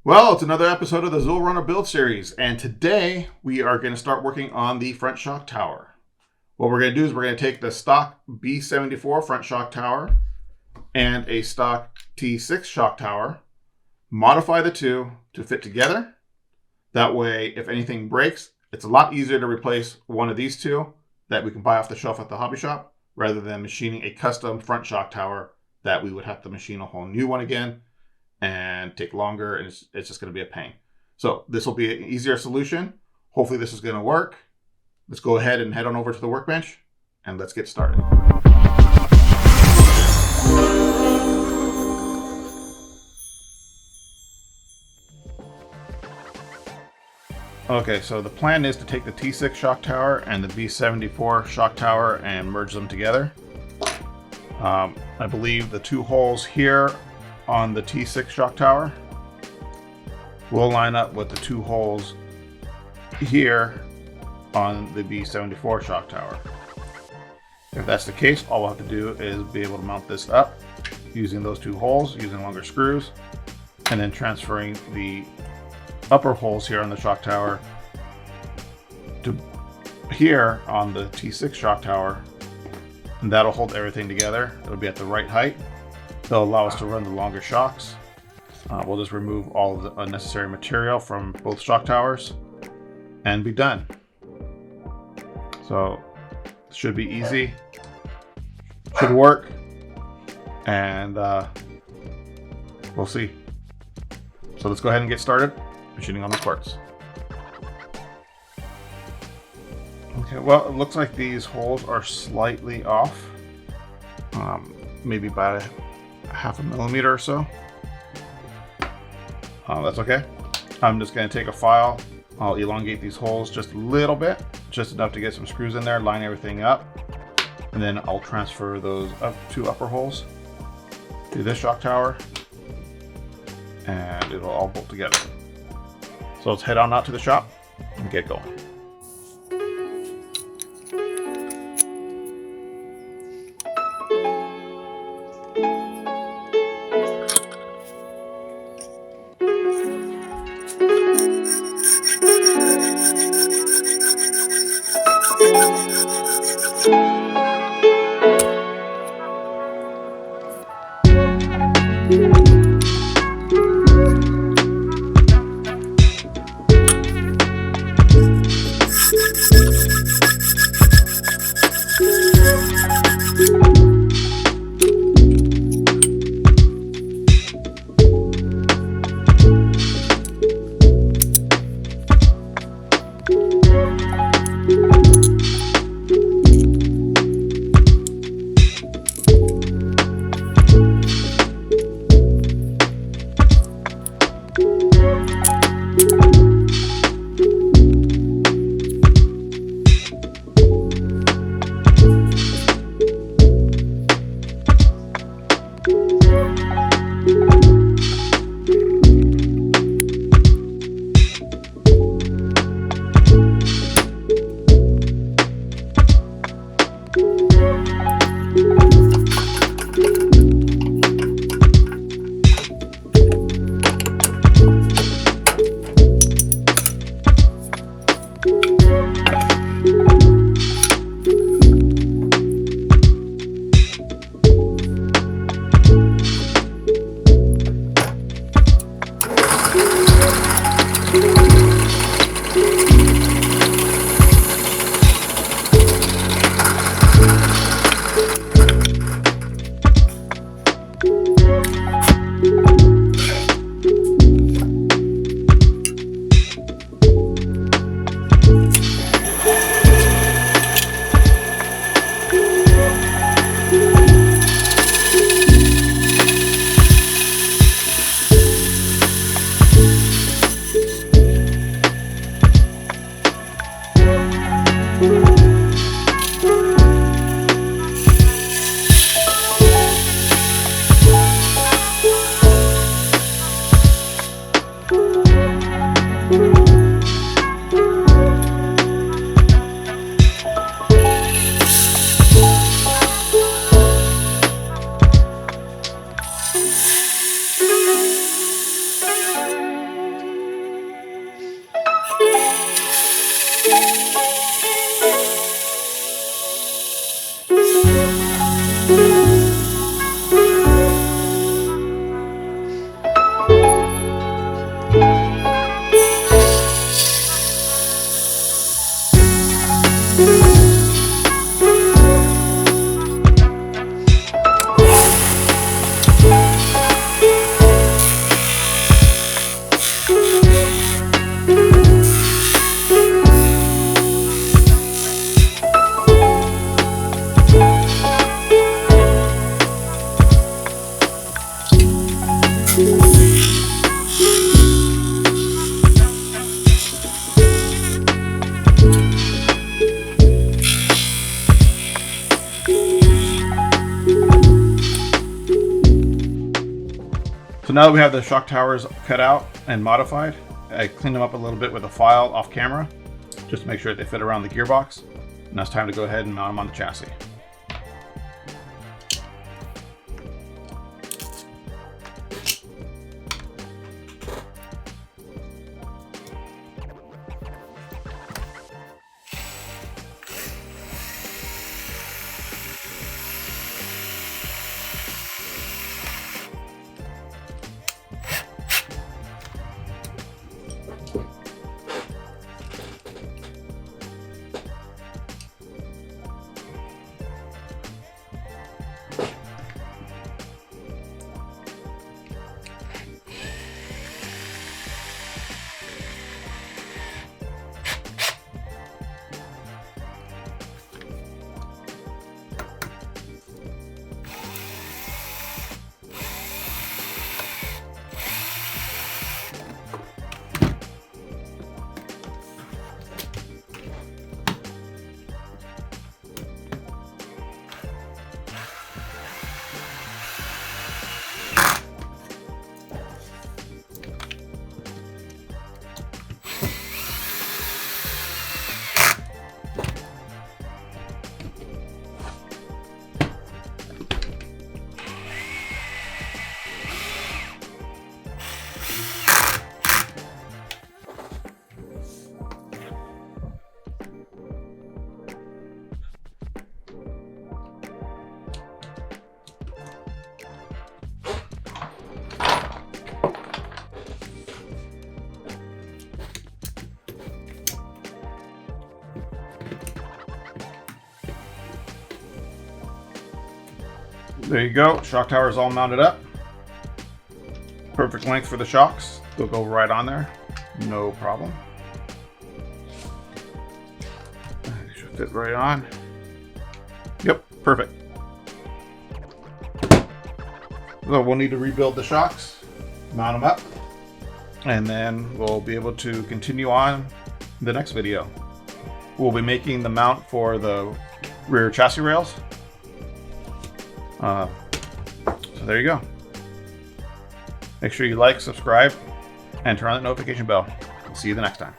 Well, it's another episode of the Zuul Runner build series, and today we are going to start working on the front shock tower. What we're going to do is we're going to take the stock B74 front shock tower and a stock T6 shock tower, modify the two to fit together. That way, if anything breaks, it's a lot easier to replace one of these two that we can buy off the shelf at the hobby shop, rather than machining a custom front shock tower that we would have to machine a whole new one again and take longer, and it's just going to be a pain. So this will be an easier solution. Hopefully this is going to work. Let's go ahead and head on over to the workbench and let's get started. Okay, so the plan is to take the T6 shock tower and the B74 shock tower and merge them together. I believe the two holes here on the T6 shock tower will line up with the two holes here on the B74 shock tower. If that's the case, all we'll have to do is be able to mount this up using those two holes, using longer screws, and then transferring the upper holes here on the shock tower to here on the T6 shock tower, and that'll hold everything together. It'll be at the right height. They'll allow us to run the longer shocks. We'll just remove all of the unnecessary material from both shock towers and be done. So it should be easy, should work, and we'll see. So let's go ahead and get started machining on the parts. Okay, well, it looks like these holes are slightly off, maybe by half a millimeter or so. That's okay. I'm just going to take a file. I'll elongate these holes just a little bit, just enough to get some screws in there, line everything up, and then I'll transfer those two upper holes to this shock tower, and it'll all bolt together. So let's head on out to the shop and get going. now that we have the shock towers cut out and modified, I cleaned them up a little bit with a file off camera, just to make sure that they fit around the gearbox. Now it's time to go ahead and mount them on the chassis. There you go, shock tower is all mounted up. Perfect length for the shocks. They'll go right on there, no problem. Should fit right on. Yep, perfect. So we'll need to rebuild the shocks, mount them up, and then we'll be able to continue on the next video. We'll be making the mount for the rear chassis rails. So there you go. Make sure you like, subscribe, and turn on that notification bell. See you the next time.